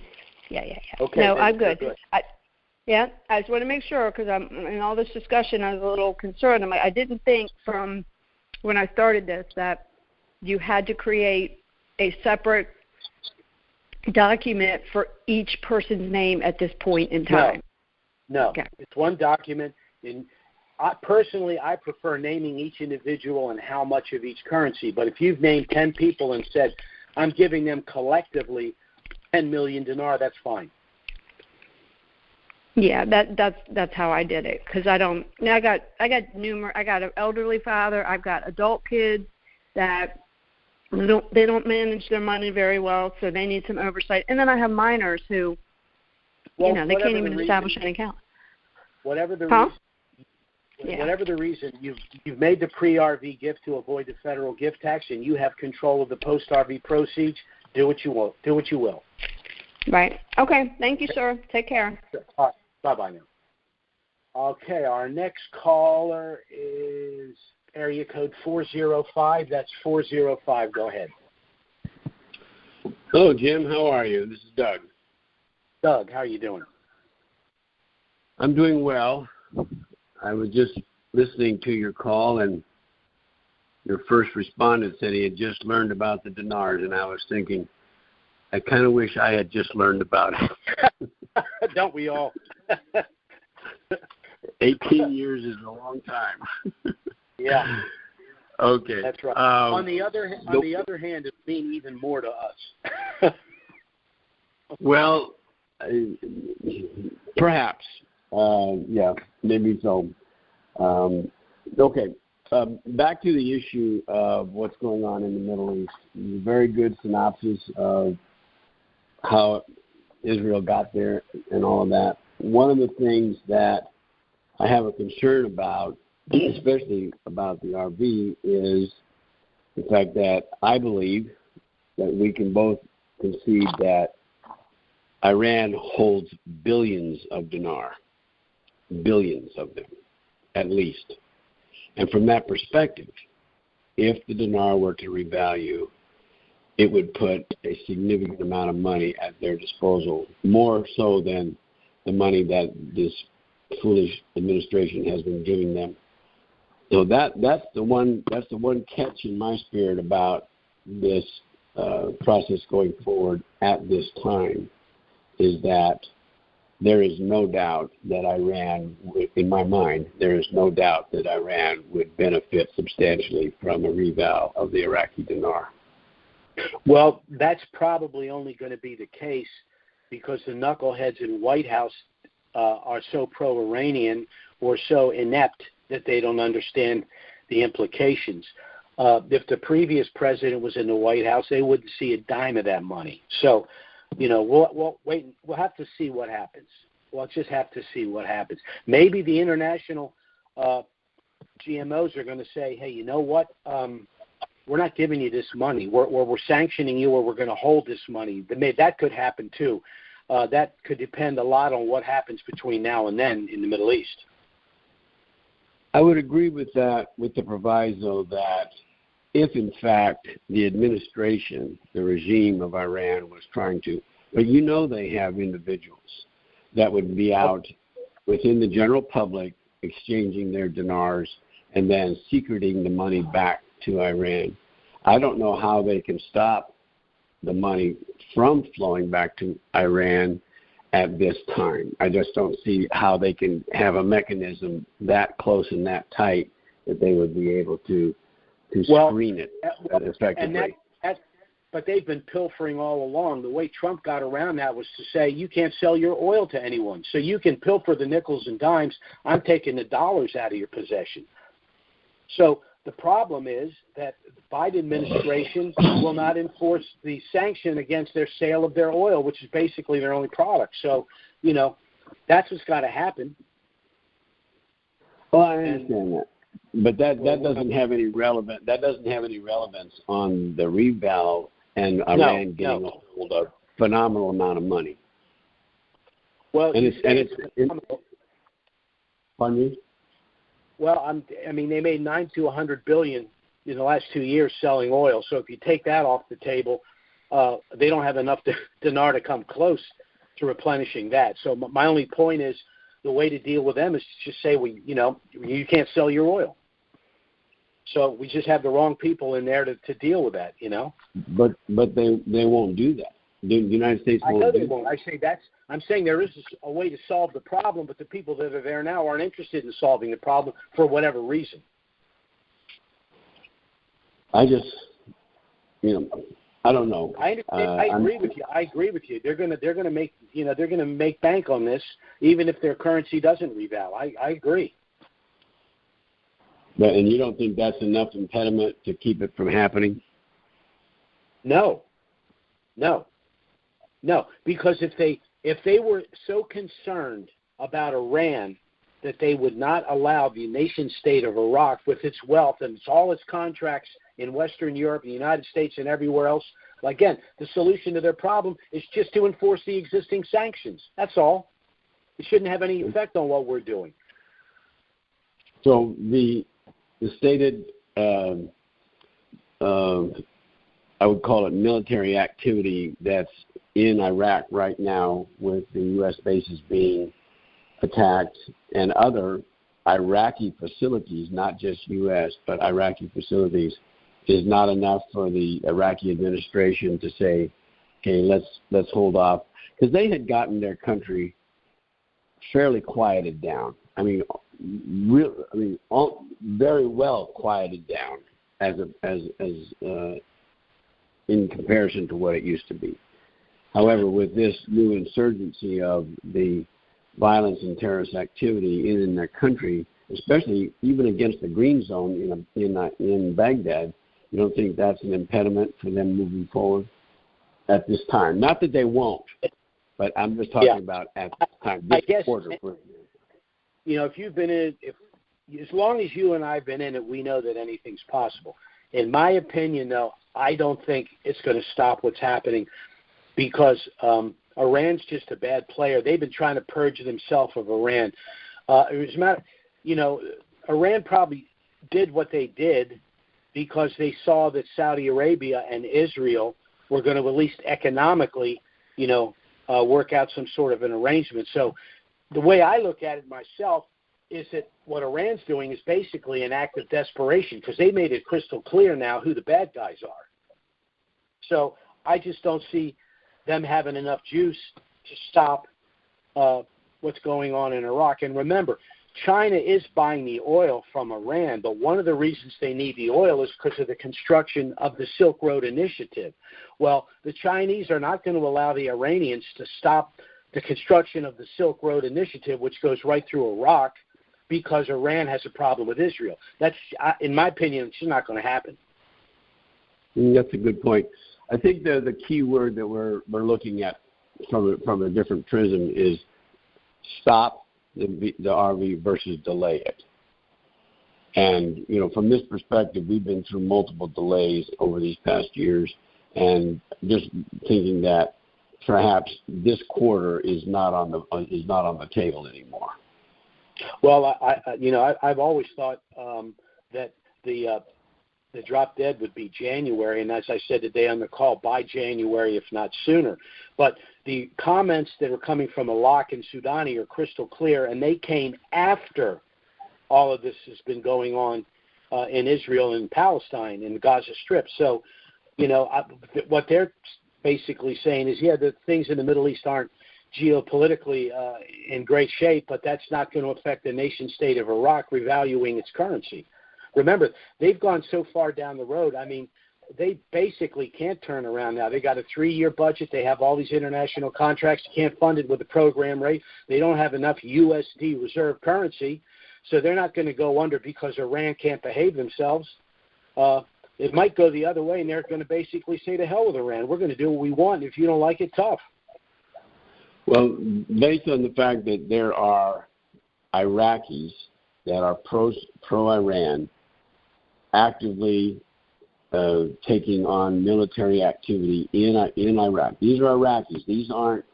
Yeah. Okay. No, I'm good. I just want to make sure because I'm in all this discussion. I was a little concerned. I didn't think from when I started this that you had to create a separate document for each person's name at this point in time. No. Okay. It's one document. I prefer naming each individual and how much of each currency. But if you've named 10 people and said, I'm giving them collectively 10 million dinar, that's fine. Yeah, that's how I did it because I got an elderly father. I've got adult kids that they don't manage their money very well, so they need some oversight. And then I have minors who, they can't even establish an account. Whatever the reason, you've made the pre-RV gift to avoid the federal gift tax, and you have control of the post-RV proceeds. Do what you will. Right. Okay. Thank you, sir. Take care. All right. Bye-bye now. Okay, our next caller is area code 405. That's 405. Go ahead. Hello, Jim. How are you? This is Doug. Doug, how are you doing? I'm doing well. I was just listening to your call, and your first respondent said he had just learned about the dinars, and I was thinking, I kind of wish I had just learned about it. Don't we all? 18 years is a long time. Yeah. Okay. That's right. On the other hand, it means even more to us. Well, perhaps. Maybe so. Okay. Back to the issue of what's going on in the Middle East. Very good synopsis of how Israel got there and all of that. One of the things that I have a concern about, especially about the RV, is the fact that I believe that we can both concede that Iran holds billions of dinar, billions of them, at least. And from that perspective, if the dinar were to revalue, it would put a significant amount of money at their disposal, more so than the money that this foolish administration has been giving them. So that's the one catch in my spirit about this process going forward at this time, is that there is no doubt that Iran, in my mind, there is no doubt that Iran would benefit substantially from a reval of the Iraqi dinar. Well, that's probably only going to be the case because the knuckleheads in White House are so pro-Iranian or so inept that they don't understand the implications. If the previous president was in the White House, they wouldn't see a dime of that money. So, we'll wait. We'll have to see what happens. We'll just have to see what happens. Maybe the international GMOs are going to say, hey, you know what? We're not giving you this money. We're sanctioning you, or we're going to hold this money. That could happen too. That could depend a lot on what happens between now and then in the Middle East. I would agree with that, with the proviso that if in fact the administration, the regime of Iran was trying to, but they have individuals that would be out within the general public exchanging their dinars and then secreting the money back to Iran. I don't know how they can stop the money from flowing back to Iran at this time. I just don't see how they can have a mechanism that close and that tight that they would be able to screen it effectively. But they've been pilfering all along. The way Trump got around that was to say, you can't sell your oil to anyone. So you can pilfer the nickels and dimes. I'm taking the dollars out of your possession. So the problem is that the Biden administration will not enforce the sanction against their sale of their oil, which is basically their only product. So, that's what's got to happen. Well, I understand that. But that doesn't have any relevance. That doesn't have any relevance on the reval and Iran getting a hold of a phenomenal amount of money. Well, pardon me? Well, they made $9 to $100 billion in the last 2 years selling oil. So if you take that off the table, they don't have enough dinar to come close to replenishing that. So my only point is, the way to deal with them is to just say, you can't sell your oil. So we just have the wrong people in there to deal with that, But they won't do that. The United States won't. I know they won't. I'm saying there is a way to solve the problem, but the people that are there now aren't interested in solving the problem for whatever reason. I just, I don't know. I agree with you. I agree with you. They're gonna make bank on this, even if their currency doesn't reval. I agree. And you don't think that's enough impediment to keep it from happening? No. Because if they were so concerned about Iran that they would not allow the nation state of Iraq, with its wealth and all its contracts in Western Europe, the United States, and everywhere else, again, the solution to their problem is just to enforce the existing sanctions. That's all. It shouldn't have any effect on what we're doing. So the stated, I would call it military activity that's in Iraq right now, with the U.S. bases being attacked and other Iraqi facilities, not just U.S., but Iraqi facilities, is not enough for the Iraqi administration to say, okay, let's hold off, because they had gotten their country fairly quieted down. Very well quieted down as in comparison to what it used to be. However, with this new insurgency of the violence and terrorist activity in their country, especially even against the Green Zone in Baghdad, you don't think that's an impediment for them moving forward at this time? Not that they won't, but I'm just talking about at this time, this quarter. If you've been in it, as long as you and I have been in it, we know that anything's possible. In my opinion, though, I don't think it's going to stop what's happening, because Iran's just a bad player. They've been trying to purge themselves of Iran. It was matter, Iran probably did what they did because they saw that Saudi Arabia and Israel were going to, at least economically, work out some sort of an arrangement. So the way I look at it myself is that what Iran's doing is basically an act of desperation, because they made it crystal clear now who the bad guys are. So I just don't see them having enough juice to stop what's going on in Iraq. And remember, China is buying the oil from Iran, but one of the reasons they need the oil is because of the construction of the Silk Road Initiative. Well, the Chinese are not going to allow the Iranians to stop the construction of the Silk Road Initiative, which goes right through Iraq, because Iran has a problem with Israel. That's, in my opinion, it's not going to happen. That's a good point. I think the key word that we're looking at from a different prism is stop the RV versus delay it. And, from this perspective, we've been through multiple delays over these past years, and just thinking that perhaps this quarter is not on the table anymore. Well, I've always thought that the the drop dead would be January, and as I said today on the call, by January, if not sooner. But the comments that are coming from Alak and Sudani are crystal clear, and they came after all of this has been going on in Israel and Palestine, in the Gaza Strip. So, what they're basically saying is, the things in the Middle East aren't geopolitically in great shape, but that's not going to affect the nation state of Iraq revaluing its currency. Remember, they've gone so far down the road. I mean, they basically can't turn around now. They got a 3-year budget. They have all these international contracts. You can't fund it with the program rate. They don't have enough USD reserve currency, so they're not going to go under because Iran can't behave themselves. It might go the other way, and they're going to basically say, to hell with Iran. We're going to do what we want. If you don't like it, tough. Well, based on the fact that there are Iraqis that are pro-Iran actively taking on military activity in Iraq. These are Iraqis. These aren't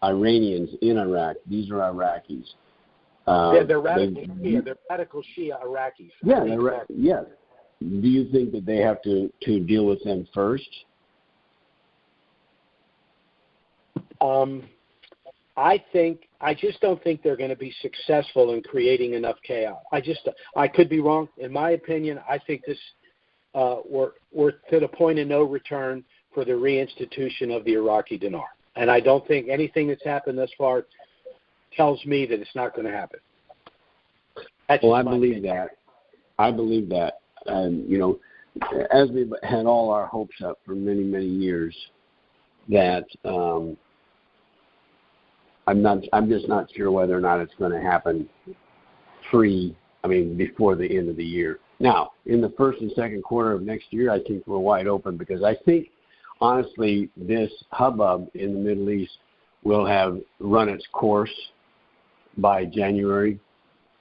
Iranians in Iraq. These are Iraqis. They're radical Shia. They're radical Shia Iraqis. Yeah, yes. Do you think that they have to deal with them first? I just don't think they're going to be successful in creating enough chaos. I could be wrong. In my opinion, I think this we're to the point of no return for the reinstitution of the Iraqi dinar, and I don't think anything that's happened thus far tells me that it's not going to happen. I believe that. I believe that, and as we've had all our hopes up for many, many years, that. I'm just not sure whether or not it's going to happen before the end of the year. Now, in the first and second quarter of next year, I think we're wide open, because I think, honestly, this hubbub in the Middle East will have run its course by January.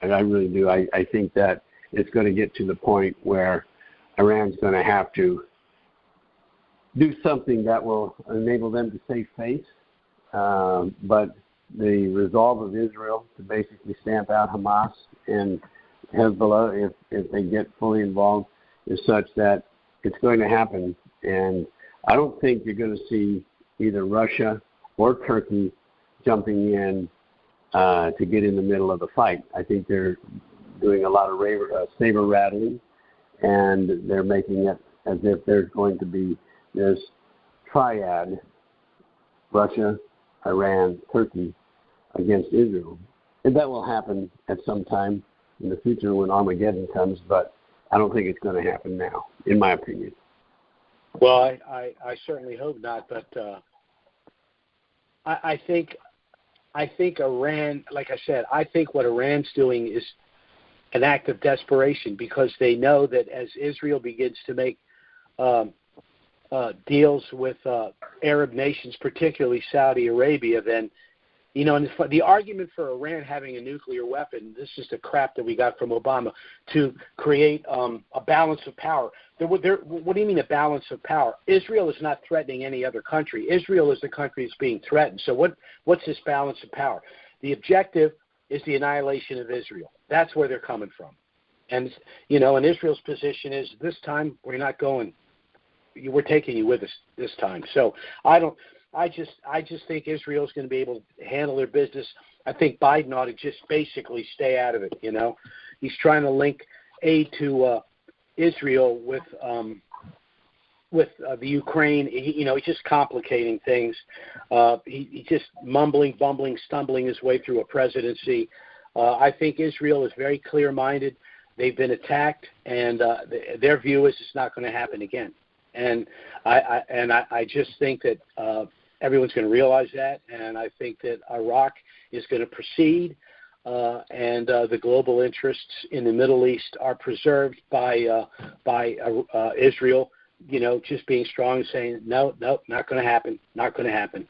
And I really do. I think that it's going to get to the point where Iran's going to have to do something that will enable them to save face. But the resolve of Israel to basically stamp out Hamas and Hezbollah, if they get fully involved, is such that it's going to happen. And I don't think you're going to see either Russia or Turkey jumping in to get in the middle of the fight. I think they're doing a lot of saber rattling, and they're making it as if there's going to be this triad: Russia, Iran, Turkey, against Israel. And that will happen at some time in the future when Armageddon comes, but I don't think it's going to happen now, in my opinion. Well, I certainly hope not, but I think Iran, like I said, I think what Iran's doing is an act of desperation, because they know that as Israel begins to make deals with Arab nations, particularly Saudi Arabia, then, and the argument for Iran having a nuclear weapon, this is the crap that we got from Obama, to create a balance of power. What do you mean a balance of power? Israel is not threatening any other country. Israel is the country that's being threatened. So what's this balance of power? The objective is the annihilation of Israel. That's where they're coming from. And, and Israel's position is, this time we're not going. We're taking you with us this time. So I just think Israel is going to be able to handle their business. I think Biden ought to just basically stay out of it. He's trying to link aid to Israel with the Ukraine. He's just complicating things. He's just mumbling, bumbling, stumbling his way through a presidency. I think Israel is very clear-minded. They've been attacked, and their view is it's not going to happen again. And I just think that everyone's going to realize that, and I think that Iraq is going to proceed, and the global interests in the Middle East are preserved by Israel, just being strong and saying, no, not going to happen, not going to happen.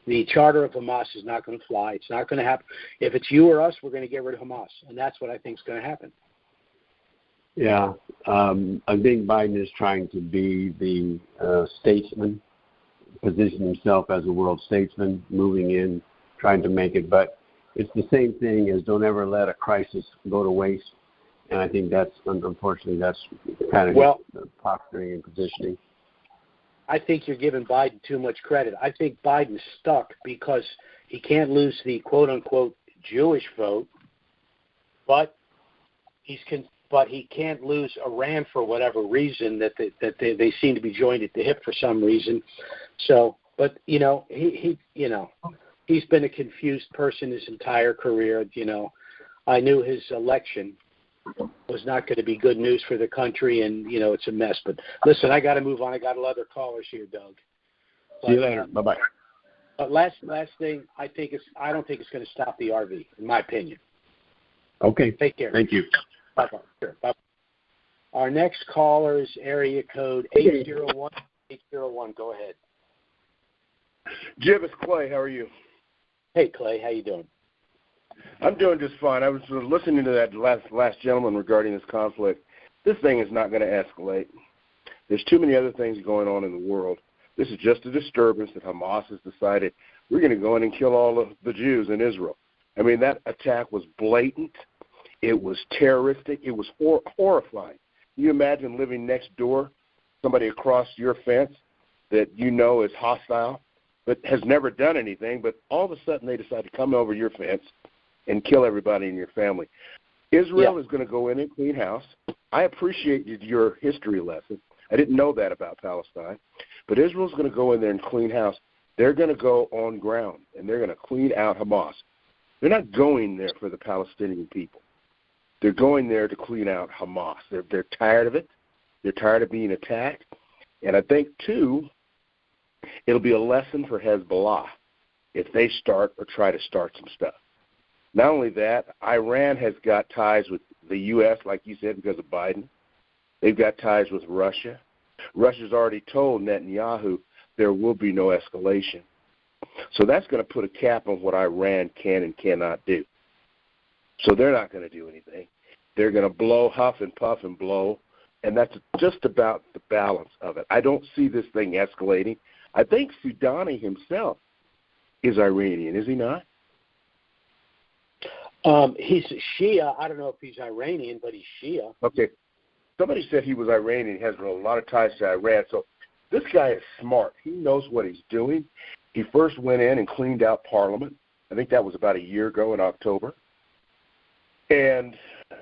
The charter of Hamas is not going to fly. It's not going to happen. If it's you or us, we're going to get rid of Hamas, and that's what I think is going to happen. Yeah, I think Biden is trying to be the statesman, position himself as a world statesman, moving in, trying to make it. But it's the same thing as don't ever let a crisis go to waste. And I think that's, unfortunately, that's kind of the posturing and positioning. I think you're giving Biden too much credit. I think Biden's stuck because he can't lose the quote-unquote Jewish vote, but he can't lose Iran for whatever reason that they seem to be joined at the hip for some reason. So, but he's been a confused person his entire career. I knew his election was not going to be good news for the country, and it's a mess. But listen, I got to move on. I got other callers here, Doug. See you later. Bye-bye. Last thing, I don't think it's going to stop the RV, in my opinion. Okay. Take care. Thank you. Bye-bye. Sure. Bye-bye. Our next caller is area code 801. 801. Go ahead. Jim, it's Clay. How are you? Hey, Clay. How you doing? I'm doing just fine. I was listening to that last gentleman regarding this conflict. This thing is not going to escalate. There's too many other things going on in the world. This is just a disturbance that Hamas has decided we're going to go in and kill all of the Jews in Israel. I mean, that attack was blatant. It was terroristic. It was horrifying. Can you imagine living next door, somebody across your fence that is hostile, but has never done anything, but all of a sudden they decide to come over your fence and kill everybody in your family. Israel is going to go in and clean house. I appreciated your history lesson. I didn't know that about Palestine. But Israel's going to go in there and clean house. They're going to go on ground, and they're going to clean out Hamas. They're not going there for the Palestinian people. They're going there to clean out Hamas. They're tired of it. They're tired of being attacked. And I think, too, it'll be a lesson for Hezbollah if they start or try to start some stuff. Not only that, Iran has got ties with the U.S., like you said, because of Biden. They've got ties with Russia. Russia's already told Netanyahu there will be no escalation. So that's going to put a cap on what Iran can and cannot do. So they're not going to do anything. They're going to blow, huff and puff and blow, and that's just about the balance of it. I don't see this thing escalating. I think Soudani himself is Iranian, is he not? He's Shia. I don't know if he's Iranian, but he's Shia. Okay. Somebody said he was Iranian. He has a lot of ties to Iran. So this guy is smart. He knows what he's doing. He first went in and cleaned out Parliament. I think that was about a year ago in October. And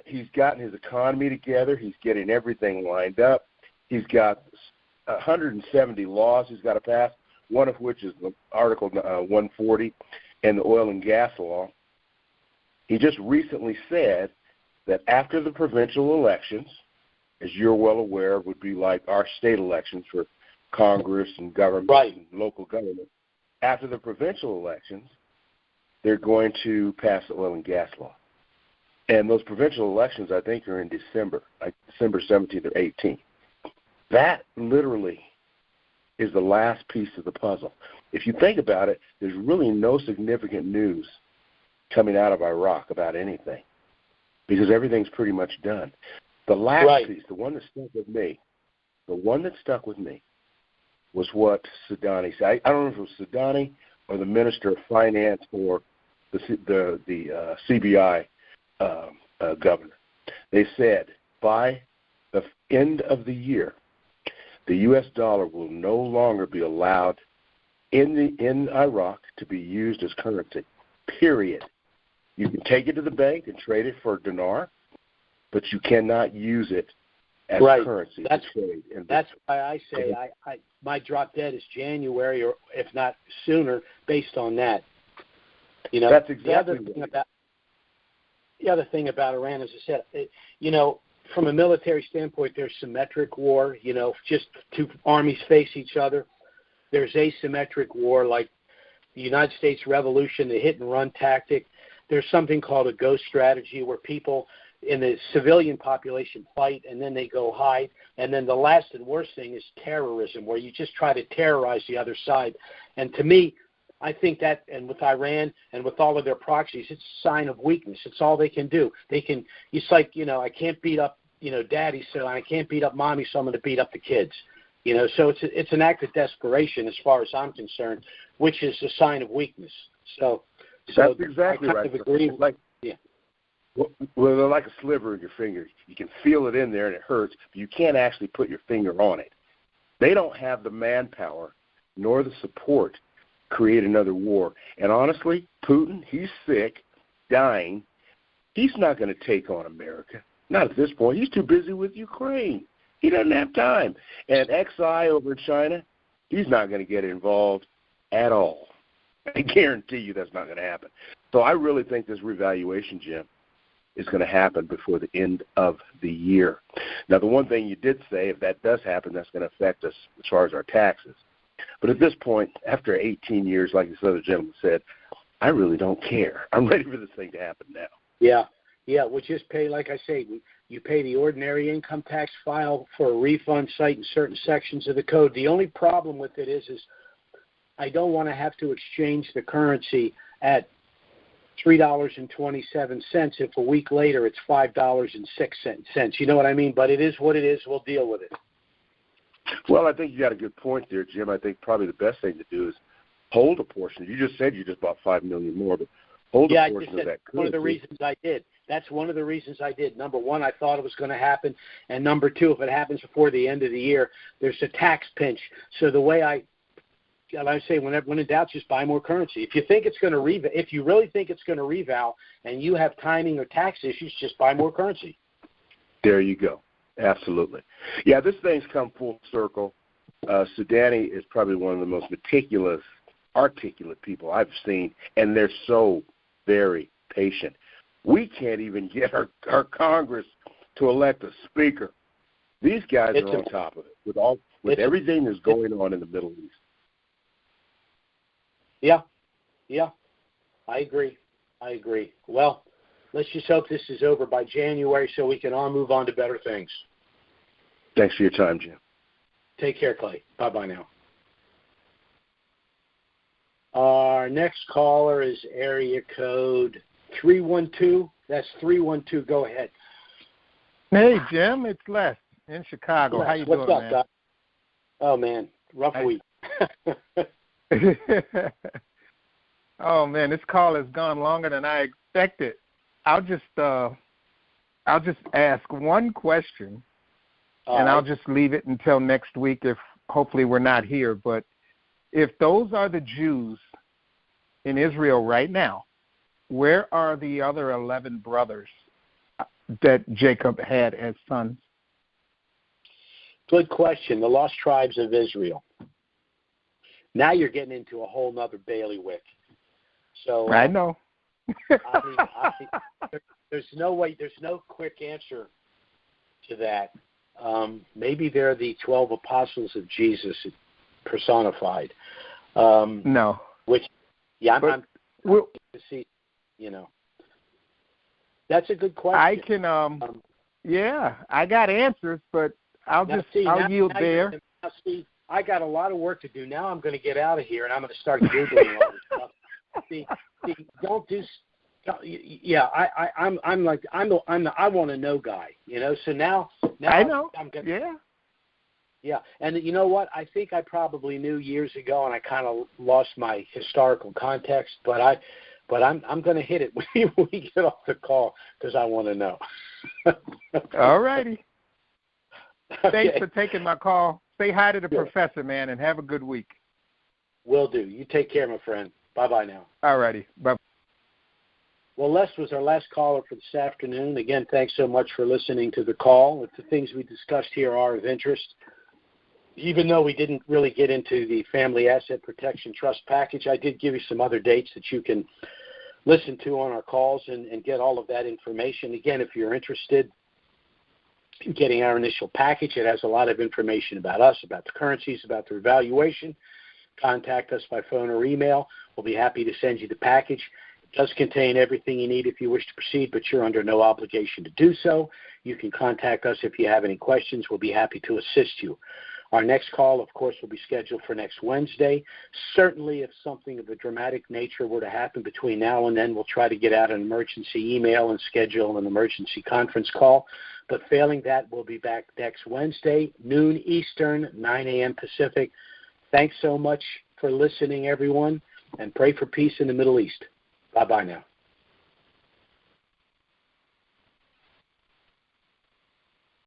he's gotten his economy together. He's getting everything lined up. He's got 170 laws he's got to pass, one of which is the Article 140 and the oil and gas law. He just recently said that after the provincial elections, as you're well aware, would be like our state elections for Congress and government and local government. After the provincial elections, they're going to pass the oil and gas law. And those provincial elections, I think, are in December, like December 17th or 18th. That literally is the last piece of the puzzle. If you think about it, there's really no significant news coming out of Iraq about anything because everything's pretty much done. The last piece, the one that stuck with me was what Soudani said. I don't know if it was Soudani or the Minister of Finance or the CBI governor. They said by the end of the year, the U.S. dollar will no longer be allowed in Iraq to be used as currency, period. You can take it to the bank and trade it for dinar, but you cannot use it as currency. That's why I say my drop dead is January, or if not sooner, based on that. That's exactly the other thing about Iran, as I said, from a military standpoint, there's symmetric war. Just two armies face each other. There's asymmetric war, like the United States Revolution, the hit-and-run tactic. There's something called a ghost strategy where people in the civilian population fight and then they go hide. And then the last and worst thing is terrorism, where you just try to terrorize the other side. And to me, I think that, and with Iran and with all of their proxies, it's a sign of weakness. It's all they can do. It's like, I can't beat up, daddy, so I can't beat up mommy, so I'm going to beat up the kids. So it's an act of desperation as far as I'm concerned, which is a sign of weakness. So that's exactly right. Well, they're like a sliver in your finger. You can feel it in there and it hurts, but you can't actually put your finger on it. They don't have the manpower nor the support to create another war. And honestly, Putin, he's sick, dying. He's not going to take on America. Not at this point. He's too busy with Ukraine. He doesn't have time. And XI over in China, he's not going to get involved at all. I guarantee you that's not going to happen. So I really think this revaluation, Jim, is going to happen before the end of the year. Now, the one thing you did say, if that does happen, that's going to affect us as far as our taxes. But at this point, after 18 years, like this other gentleman said, I really don't care. I'm ready for this thing to happen now. Yeah, we'll just pay, like I say, you pay the ordinary income tax, file for a refund, citing certain sections of the code. The only problem with it is I don't want to have to exchange the currency at $3.27 if a week later it's $5.06. You know what I mean? But it is what it is. We'll deal with it. Well, I think you got a good point there, Jim. I think probably the best thing to do is hold a portion. You just said you just bought $5 million more, but hold a portion of that currency. One of the reasons I did. That's one of the reasons I did. Number one, I thought it was going to happen, and number two, if it happens before the end of the year, there's a tax pinch. So the way I say, when in doubt, just buy more currency. If you think it's going to if you really think it's going to reval, and you have timing or tax issues, just buy more currency. There you go. Absolutely. Yeah, this thing's come full circle. Sudani is probably one of the most meticulous, articulate people I've seen, and they're so very patient. We can't even get our Congress to elect a speaker. These guys are on top of it with everything that's going on in the Middle East. Yeah, I agree. Well, let's just hope this is over by January so we can all move on to better things. Thanks for your time, Jim. Take care, Clay. Bye-bye now. Our next caller is area code 312. That's 312. Go ahead. Hey, Jim. It's Les in Chicago. Les, how you what's doing, up, man? Doc? Oh, man. Rough week. Oh man, this call has gone longer than I expected. I'll just ask one question, and I'll just leave it until next week if hopefully we're not here. But if those are the Jews in Israel right now, where are the other 11 brothers that Jacob had as sons? Good question. The lost tribes of Israel. Now you're getting into a whole nother bailiwick. So I know. I mean, there's no way. There's no quick answer to that. Maybe they're the 12 apostles of Jesus personified. No. Which, yeah, I'm to see. You know, that's a good question. I can. Yeah, I got answers, but I'll yield there. Now, see, I got a lot of work to do. Now I'm going to get out of here, and I'm going to start Googling all this stuff. See, don't do. Yeah, I'm the I want to know guy. You know, so now I know. I'm gonna, yeah, and you know what? I think I probably knew years ago, and I kind of lost my historical context. But I'm going to hit it when we get off the call because I want to know. All righty. Thanks for taking my call. Say hi to the professor, man, and have a good week. Will do. You take care, my friend. Bye-bye now. All righty. Bye. Well, Les was our last caller for this afternoon. Again, thanks so much for listening to the call. If the things we discussed here are of interest, even though we didn't really get into the Family Asset Protection Trust package, I did give you some other dates that you can listen to on our calls and get all of that information. Again, if you're interested in getting our initial package, it has a lot of information about us, about the currencies, about the revaluation. Contact us by phone or email. We'll be happy to send you the package. It does contain everything you need if you wish to proceed, but you're under no obligation to do so. You can contact us if you have any questions. We'll be happy to assist you. Our next call, of course, will be scheduled for next Wednesday. Certainly, if something of a dramatic nature were to happen between now and then, we'll try to get out an emergency email and schedule an emergency conference call. But failing that, we'll be back next Wednesday, noon Eastern, 9 a.m. Pacific. Thanks so much for listening, everyone, and pray for peace in the Middle East. Bye-bye now.